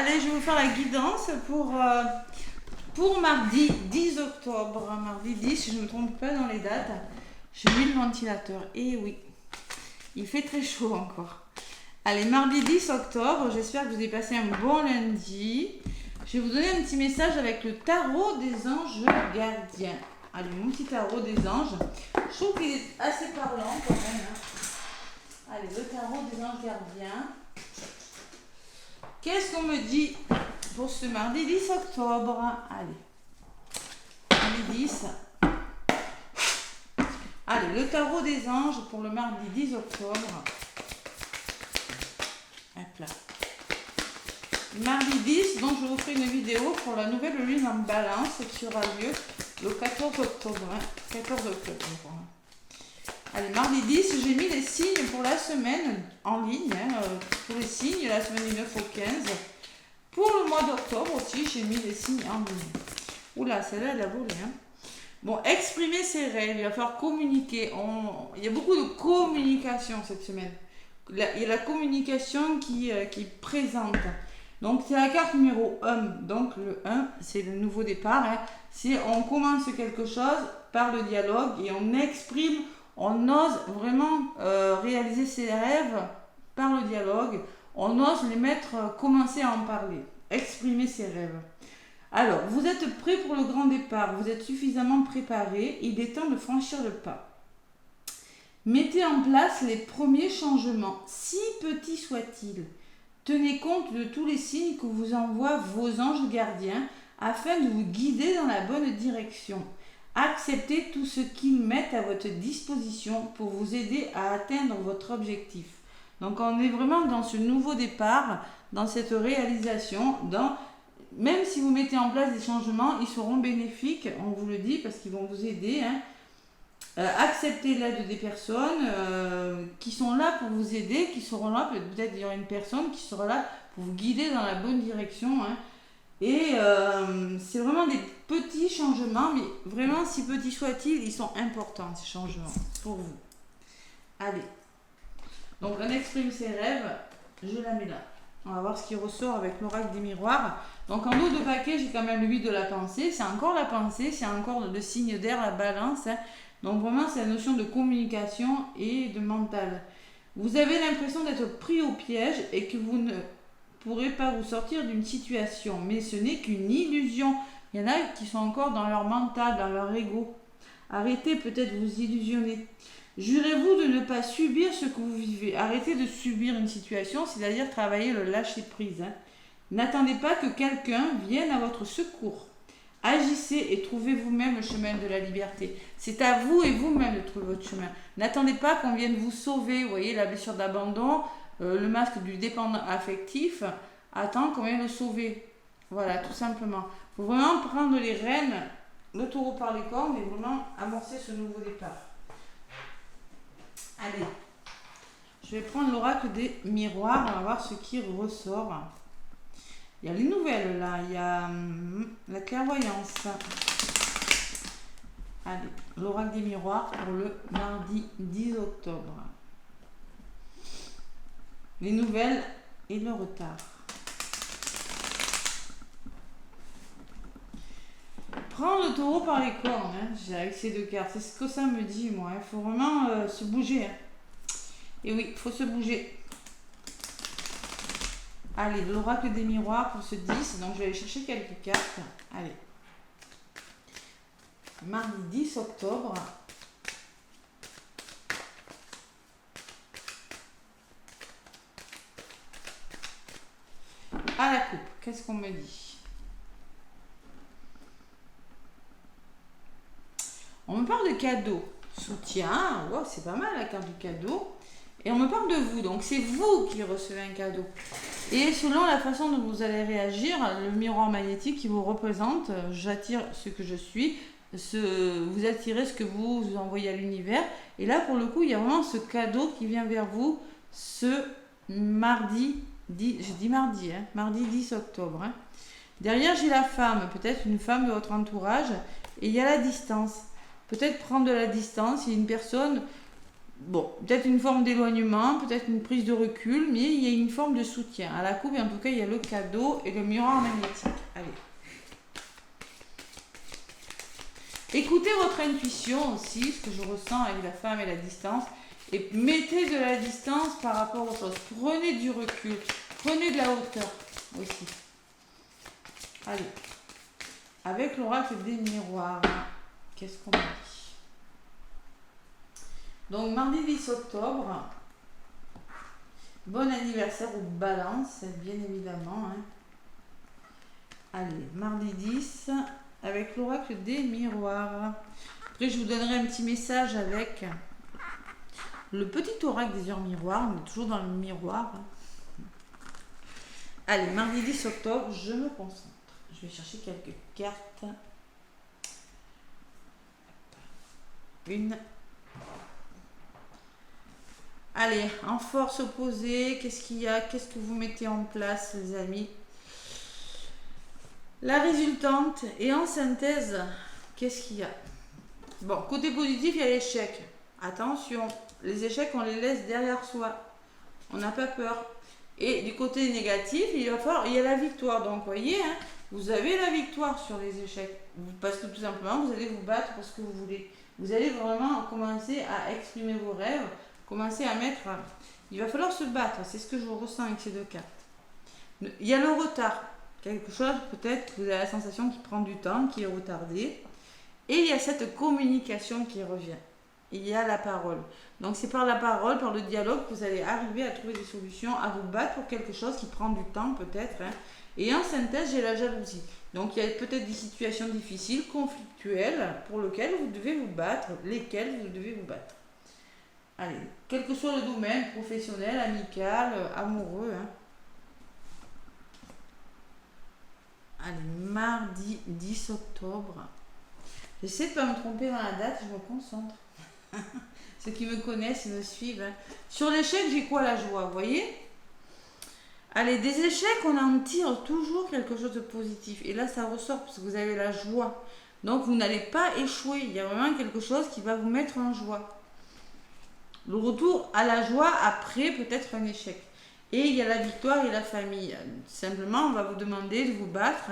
Allez, je vais vous faire la guidance pour mardi 10 octobre. Mardi 10, si je ne me trompe pas dans les dates. J'ai mis le ventilateur. Et oui, il fait très chaud encore. Allez, mardi 10 octobre, j'espère que vous avez passé un bon lundi. Je vais vous donner un petit message avec le tarot des anges gardiens. Allez, mon petit tarot des anges. Je trouve qu'il est assez parlant quand même. Allez, le tarot des anges gardiens. Qu'est-ce qu'on me dit pour ce mardi 10 octobre? Allez, mardi 10. Allez, le tarot des anges pour le mardi 10 octobre. Hop là. Mardi 10, donc je vous ferai une vidéo pour la nouvelle lune en balance qui aura lieu le 14 octobre. 14 octobre. Allez, mardi 10, j'ai mis les signes pour la semaine en ligne. Pour les signes, la semaine du 9 au 15. Pour le mois d'octobre aussi, j'ai mis les signes en ligne. Oula, celle-là, elle a volé. Bon, exprimer ses rêves, il va falloir communiquer. Il y a beaucoup de communication cette semaine. Il y a la communication qui est présente. Donc, c'est la carte numéro 1. Donc, le 1, c'est le nouveau départ. Si on commence quelque chose par le dialogue et on exprime, on ose vraiment réaliser ses rêves par le dialogue. On ose les mettre, commencer à en parler, exprimer ses rêves. Alors, vous êtes prêts pour le grand départ, vous êtes suffisamment préparés, il est temps de franchir le pas. Mettez en place les premiers changements, si petits soient-ils. Tenez compte de tous les signes que vous envoient vos anges gardiens afin de vous guider dans la bonne direction. Acceptez tout ce qu'ils mettent à votre disposition pour vous aider à atteindre votre objectif. Donc on est vraiment dans ce nouveau départ, dans cette réalisation, même si vous mettez en place des changements, ils seront bénéfiques, on vous le dit, parce qu'ils vont vous aider. Acceptez l'aide des personnes qui sont là pour vous aider, qui seront là, peut-être il y aura une personne qui sera là pour vous guider dans la bonne direction. Et c'est vraiment des petits changements, mais vraiment, si petits soient-ils, ils sont importants, ces changements, pour vous. Allez. Donc, on exprime ses rêves. Je la mets là. On va voir ce qui ressort avec l'oracle des miroirs. Donc, en haut de paquet, j'ai quand même le 8 de la pensée. C'est encore la pensée, c'est encore le signe d'air, la balance. Donc, vraiment, c'est la notion de communication et de mental. Vous avez l'impression d'être pris au piège et que vous ne pourrez pas vous sortir d'une situation. Mais ce n'est qu'une illusion. Il y en a qui sont encore dans leur mental, dans leur ego. Arrêtez peut-être de vous illusionner. Jurez-vous de ne pas subir ce que vous vivez. Arrêtez de subir une situation, c'est-à-dire travailler le lâcher-prise. N'attendez pas que quelqu'un vienne à votre secours. Agissez et trouvez vous-même le chemin de la liberté. C'est à vous et vous-même de trouver votre chemin. N'attendez pas qu'on vienne vous sauver. Vous voyez, la blessure d'abandon, le masque du dépendant affectif, attend qu'on vienne le sauver. Voilà, tout simplement. Il faut vraiment prendre les rênes, le taureau par les cornes, et vraiment amorcer ce nouveau départ. Allez, je vais prendre l'oracle des miroirs, on va voir ce qui ressort. Il y a les nouvelles là, il y a la clairvoyance. Allez, l'oracle des miroirs pour le mardi 10 octobre. Les nouvelles et le retard. Prends le taureau par les cornes, avec ces deux cartes. C'est ce que ça me dit, moi. Il faut vraiment se bouger. Et oui, il faut se bouger. Allez, l'oracle des miroirs pour ce 10. Donc, je vais aller chercher quelques cartes. Allez. Mardi 10 octobre. À la coupe, qu'est-ce qu'on me dit? On me parle de cadeau, soutien, wow, c'est pas mal la carte du cadeau. Et on me parle de vous, donc c'est vous qui recevez un cadeau. Et selon la façon dont vous allez réagir, le miroir magnétique qui vous représente, j'attire ce que je suis, vous attirez ce que vous envoyez à l'univers. Et là, pour le coup, il y a vraiment ce cadeau qui vient vers vous ce mardi, mardi 10 octobre. Derrière, j'ai la femme, peut-être une femme de votre entourage, et il y a la distance. Peut-être prendre de la distance, il y a une personne bon, peut-être une forme d'éloignement, peut-être une prise de recul, mais il y a une forme de soutien. À la coupe, en tout cas, il y a le cadeau et le miroir magnétique. Allez. Écoutez votre intuition aussi, ce que je ressens avec la femme et la distance. Et mettez de la distance par rapport aux choses. Prenez du recul. Prenez de la hauteur aussi. Allez. Avec l'oracle des miroirs, qu'est-ce qu'on dit? Donc, mardi 10 octobre. Bon anniversaire aux balances, bien évidemment. Hein. Allez, mardi 10, avec l'oracle des miroirs. Après, je vous donnerai un petit message avec le petit oracle des heures miroirs. On est toujours dans le miroir. Allez, mardi 10 octobre, je me concentre. Je vais chercher quelques cartes. Une. Allez, en force opposée, qu'est-ce qu'il y a? Qu'est-ce que vous mettez en place, les amis? La résultante. Et en synthèse, qu'est-ce qu'il y a? Bon, côté positif, il y a l'échec. Attention, les échecs, on les laisse derrière soi. On n'a pas peur. Et du côté négatif, il y a la victoire. Donc, vous voyez, hein, vous avez la victoire sur les échecs. Parce que tout simplement, vous allez vous battre pour ce que vous voulez. Vous allez vraiment commencer à exprimer vos rêves. Commencer à mettre... Il va falloir se battre. C'est ce que je ressens avec ces deux cartes. Il y a le retard. Quelque chose, peut-être, vous avez la sensation qui prend du temps, qui est retardé. Et il y a cette communication qui revient. Il y a la parole. Donc c'est par la parole, par le dialogue, que vous allez arriver à trouver des solutions, à vous battre pour quelque chose qui prend du temps peut-être. Hein. Et en synthèse, j'ai la jalousie. Donc il y a peut-être des situations difficiles, conflictuelles, pour lesquelles vous devez vous battre, lesquelles vous devez vous battre. Allez, quel que soit le domaine, professionnel, amical, amoureux. Hein. Allez, mardi 10 octobre. J'essaie de ne pas me tromper dans la date, je me concentre. Ceux qui me connaissent, ils me suivent. Hein. Sur l'échec, j'ai quoi? La joie, vous voyez? Allez, des échecs, on en tire toujours quelque chose de positif. Et là, ça ressort parce que vous avez la joie. Donc, vous n'allez pas échouer. Il y a vraiment quelque chose qui va vous mettre en joie. Le retour à la joie après peut-être un échec. Et il y a la victoire et la famille. Simplement, on va vous demander de vous battre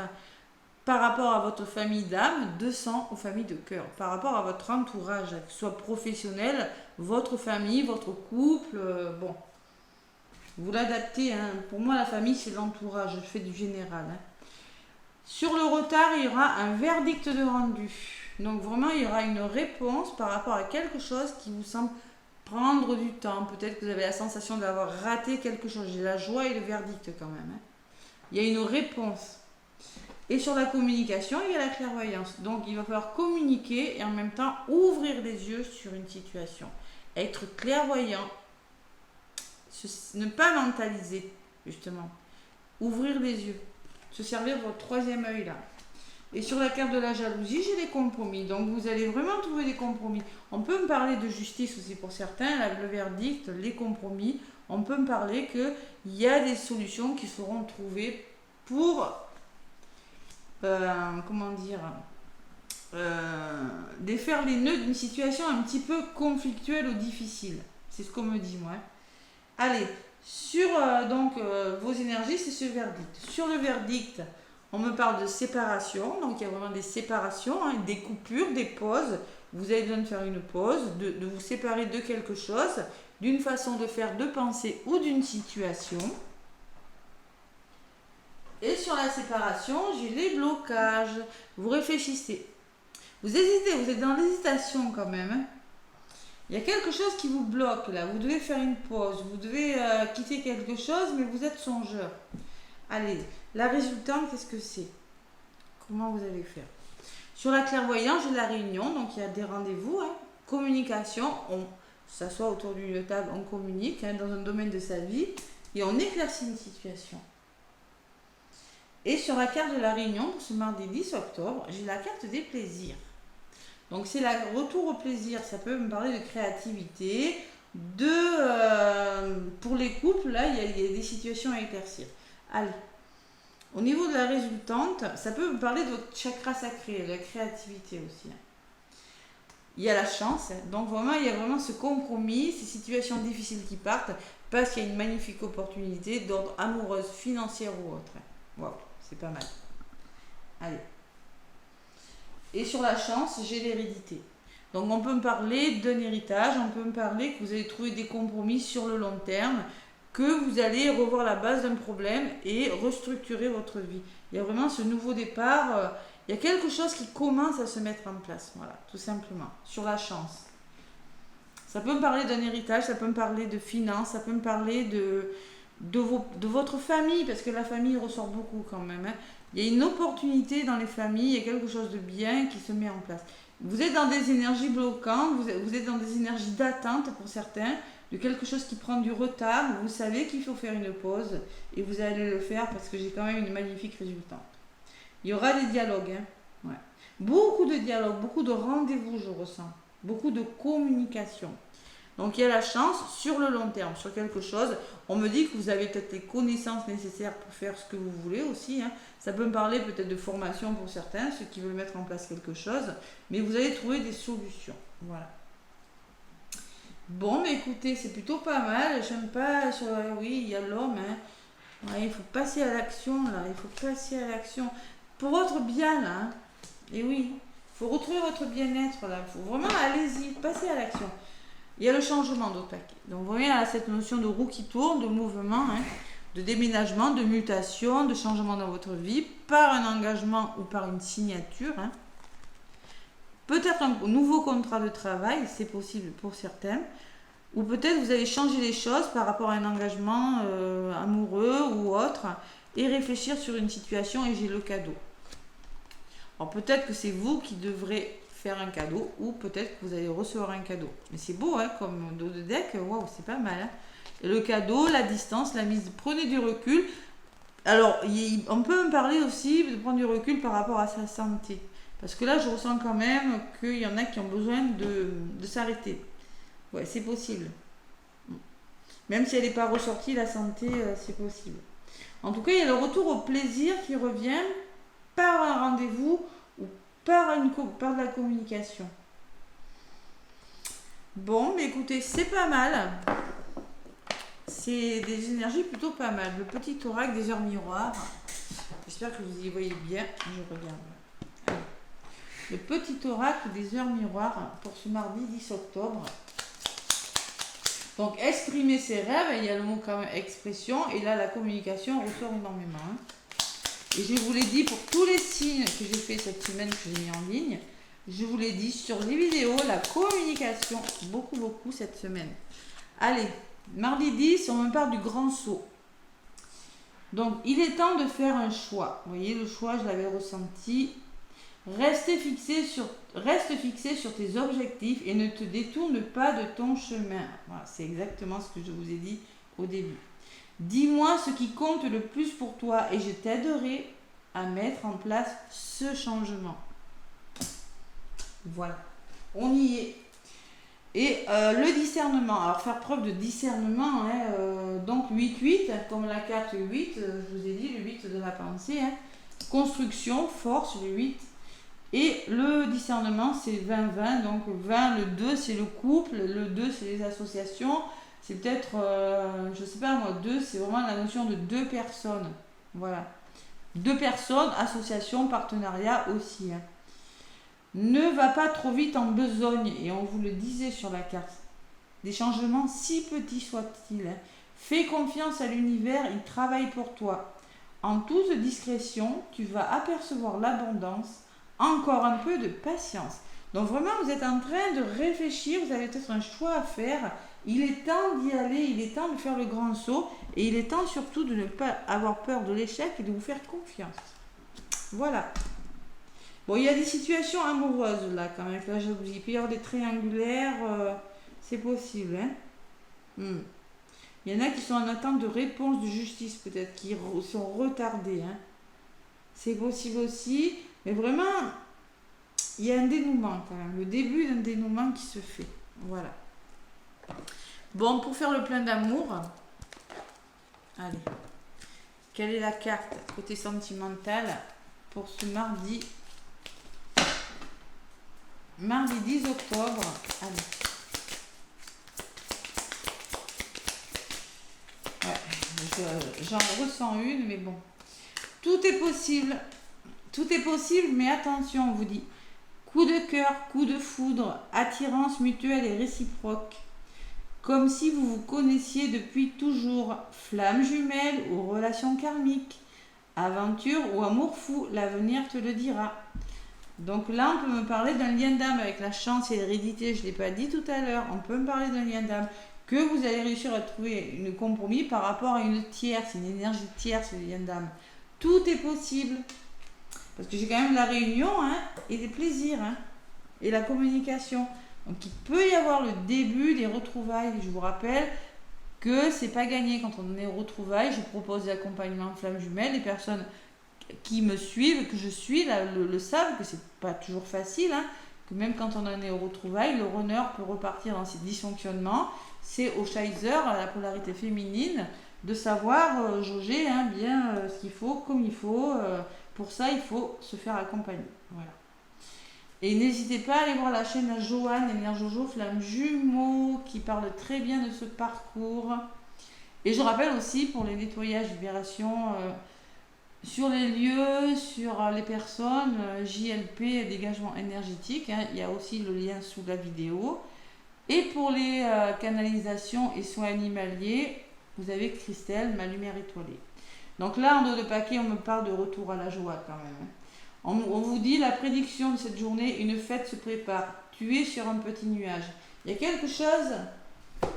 par rapport à votre famille d'âme, de sang ou famille de cœur. Par rapport à votre entourage, que ce soit professionnel, votre famille, votre couple. Bon, vous l'adaptez. Hein. Pour moi, la famille, c'est l'entourage. Je fais du général. Hein. Sur le retard, il y aura un verdict de rendu. Donc vraiment, il y aura une réponse par rapport à quelque chose qui vous semble prendre du temps. Peut-être que vous avez la sensation d'avoir raté quelque chose. J'ai la joie et le verdict quand même. Hein. Il y a une réponse. Et sur la communication, il y a la clairvoyance. Donc, il va falloir communiquer et en même temps ouvrir les yeux sur une situation. Être clairvoyant. Ne pas mentaliser, justement. Ouvrir les yeux. Se servir de votre troisième œil là. Et sur la carte de la jalousie, j'ai des compromis. Donc, vous allez vraiment trouver des compromis. On peut me parler de justice aussi pour certains, le verdict, les compromis. On peut me parler qu'il y a des solutions qui seront trouvées pour, défaire les nœuds d'une situation un petit peu conflictuelle ou difficile. C'est ce qu'on me dit, moi. Allez, sur vos énergies, c'est ce verdict. Sur le verdict, on me parle de séparation, donc il y a vraiment des séparations, hein, des coupures, des pauses. Vous avez besoin de faire une pause, de vous séparer de quelque chose, d'une façon de faire, de penser ou d'une situation. Et sur la séparation, j'ai les blocages. Vous réfléchissez. Vous hésitez, vous êtes dans l'hésitation quand même. Hein. Il y a quelque chose qui vous bloque là. Vous devez faire une pause. Vous devez quitter quelque chose, mais vous êtes songeur. Allez, la résultante, qu'est-ce que c'est? Comment vous allez faire? Sur la clairvoyance, j'ai la réunion. Donc, il y a des rendez-vous. Hein. Communication. On s'assoit autour d'une table, on communique hein, dans un domaine de sa vie. Et on éclaircit une situation. Et sur la carte de la réunion, pour ce mardi 10 octobre, j'ai la carte des plaisirs. Donc c'est le retour au plaisir, ça peut me parler de créativité, pour les couples, là, il y a des situations à éclaircir. Allez, au niveau de la résultante, ça peut me parler de votre chakra sacré, de la créativité aussi. il y a la chance. Donc vraiment, il y a vraiment ce compromis, ces situations difficiles qui partent parce qu'il y a une magnifique opportunité d'ordre amoureuse, financière ou autre. Waouh, c'est pas mal. Allez. Et sur la chance, j'ai l'hérédité. Donc on peut me parler d'un héritage, on peut me parler que vous allez trouver des compromis sur le long terme, que vous allez revoir la base d'un problème et restructurer votre vie. Il y a vraiment ce nouveau départ, il y a quelque chose qui commence à se mettre en place, voilà, tout simplement, sur la chance. Ça peut me parler d'un héritage, ça peut me parler de finances, ça peut me parler de votre famille, parce que la famille ressort beaucoup quand même. Hein. Il y a une opportunité dans les familles, il y a quelque chose de bien qui se met en place. Vous êtes dans des énergies bloquantes, vous êtes dans des énergies d'attente pour certains, de quelque chose qui prend du retard, vous savez qu'il faut faire une pause et vous allez le faire parce que j'ai quand même une magnifique résultat. Il y aura des dialogues, hein. Ouais. Beaucoup de dialogues, beaucoup de rendez-vous, je ressens, beaucoup de communication. Donc il y a la chance sur le long terme, sur quelque chose. On me dit que vous avez peut-être les connaissances nécessaires pour faire ce que vous voulez aussi. Hein. Ça peut me parler peut-être de formation pour certains, ceux qui veulent mettre en place quelque chose. Mais vous allez trouver des solutions. Voilà. Bon, mais écoutez, c'est plutôt pas mal. J'aime pas... Oui, il y a l'homme. Hein. Ouais, il faut passer à l'action, là. Il faut passer à l'action. Pour votre bien, là. Hein. Et oui, il faut retrouver votre bien-être, là. Il faut vraiment, allez-y, passez à l'action. Il y a le changement d'autre paquet. Donc, vous voyez, là, cette notion de roue qui tourne, de mouvement, hein, de déménagement, de mutation, de changement dans votre vie, par un engagement ou par une signature. Hein. Peut-être un nouveau contrat de travail, c'est possible pour certains. Ou peut-être vous allez changer les choses par rapport à un engagement amoureux ou autre et réfléchir sur une situation et j'ai le cadeau. Alors peut-être que c'est vous qui devrez faire un cadeau ou peut-être que vous allez recevoir un cadeau. Mais c'est beau, hein, comme dos de deck, waouh, c'est pas mal. Hein. Et le cadeau, la distance, la mise, prenez du recul. Alors, on peut me parler aussi de prendre du recul par rapport à sa santé. Parce que là, je ressens quand même qu'il y en a qui ont besoin de s'arrêter. Ouais, c'est possible. Même si elle n'est pas ressortie, la santé, c'est possible. En tout cas, il y a le retour au plaisir qui revient par un rendez-vous ou par de la communication. Bon, mais écoutez, c'est pas mal. C'est des énergies plutôt pas mal. Le petit oracle des heures miroirs. J'espère que vous y voyez bien. Je regarde. Allez. Le petit oracle des heures miroirs pour ce mardi 10 octobre. Donc, exprimer ses rêves, il y a le mot quand même expression, et là, la communication ressort énormément. Hein. Et je vous l'ai dit pour tous les signes que j'ai fait cette semaine, que j'ai mis en ligne, je vous l'ai dit sur les vidéos, la communication, beaucoup cette semaine. Allez, mardi 10, on me parle du grand saut. Donc, il est temps de faire un choix. Vous voyez, le choix, je l'avais ressenti. Reste fixé sur tes objectifs et ne te détourne pas de ton chemin. Voilà, c'est exactement ce que je vous ai dit au début. Dis-moi ce qui compte le plus pour toi et je t'aiderai à mettre en place ce changement. Voilà, on y est. Et le discernement, alors faire preuve de discernement, hein, donc 8-8, comme la carte 8, je vous ai dit, le 8 de la pensée, hein, construction, force, le 8. Et le discernement, c'est 20-20. Donc 20, le 2, c'est le couple. Le 2, c'est les associations. C'est peut-être, je ne sais pas moi, 2, c'est vraiment la notion de deux personnes. Voilà. Deux personnes, association, partenariat aussi. Hein. Ne va pas trop vite en besogne. Et on vous le disait sur la carte. Des changements, si petits soient-ils. Hein. Fais confiance à l'univers, il travaille pour toi. En toute discrétion, tu vas apercevoir l'abondance. Encore un peu de patience. Donc vraiment, vous êtes en train de réfléchir, vous avez peut-être un choix à faire. Il est temps d'y aller, il est temps de faire le grand saut. Et il est temps surtout de ne pas avoir peur de l'échec et de vous faire confiance. Voilà. Bon, il y a des situations amoureuses là quand même. Là, je vous dis, il peut y avoir des triangulaires, c'est possible. Hein. Il y en a qui sont en attente de réponse de justice peut-être, qui sont retardés. Hein. C'est possible aussi. Mais vraiment, il y a un dénouement quand même. Le début d'un dénouement qui se fait. Voilà. Bon, pour faire le plein d'amour, allez. Quelle est la carte côté sentimental pour ce mardi Mardi 10 octobre. Allez. Ouais, j'en ressens une, mais bon. Tout est possible. Tout est possible, mais attention, on vous dit. Coup de cœur, coup de foudre, attirance mutuelle et réciproque. Comme si vous vous connaissiez depuis toujours. Flamme jumelle ou relation karmique. Aventure ou amour fou, l'avenir te le dira. Donc là, on peut me parler d'un lien d'âme avec la chance et l'hérédité, je ne l'ai pas dit tout à l'heure. On peut me parler d'un lien d'âme que vous allez réussir à trouver un compromis par rapport à une tierce, une énergie tierce, le lien d'âme. Tout est possible. Parce que j'ai quand même la réunion et des plaisirs et la communication. Donc il peut y avoir le début des retrouvailles. Je vous rappelle que c'est pas gagné quand on est aux retrouvailles. Je propose des accompagnements flamme jumelle. Les personnes qui me suivent, que je suis, le savent, que c'est pas toujours facile, que même quand on en est aux retrouvailles, le runner peut repartir dans ses dysfonctionnements. C'est au Shizer, à la polarité féminine, de savoir jauger bien ce qu'il faut, comme il faut. Pour ça, il faut se faire accompagner. Voilà. Et n'hésitez pas à aller voir la chaîne à Joanne, Jojo, Flamme Jumeau, qui parle très bien de ce parcours. Et je rappelle aussi pour les nettoyages, libérations sur les lieux, sur les personnes, JLP, dégagement énergétique. Il y a aussi le lien sous la vidéo. Et pour les canalisations et soins animaliers, vous avez Christelle, ma lumière étoilée. Donc là, en dos de paquet, on me parle de retour à la joie quand même. On vous dit la prédiction de cette journée, une fête se prépare. Tu es sur un petit nuage. Il y a quelque chose, vous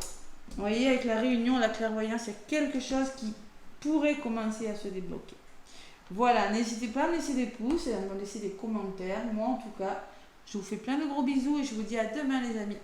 voyez, avec la réunion, la clairvoyance, il y a quelque chose qui pourrait commencer à se débloquer. Voilà, n'hésitez pas à me laisser des pouces et à me laisser des commentaires. Moi, en tout cas, je vous fais plein de gros bisous et je vous dis à demain, les amis.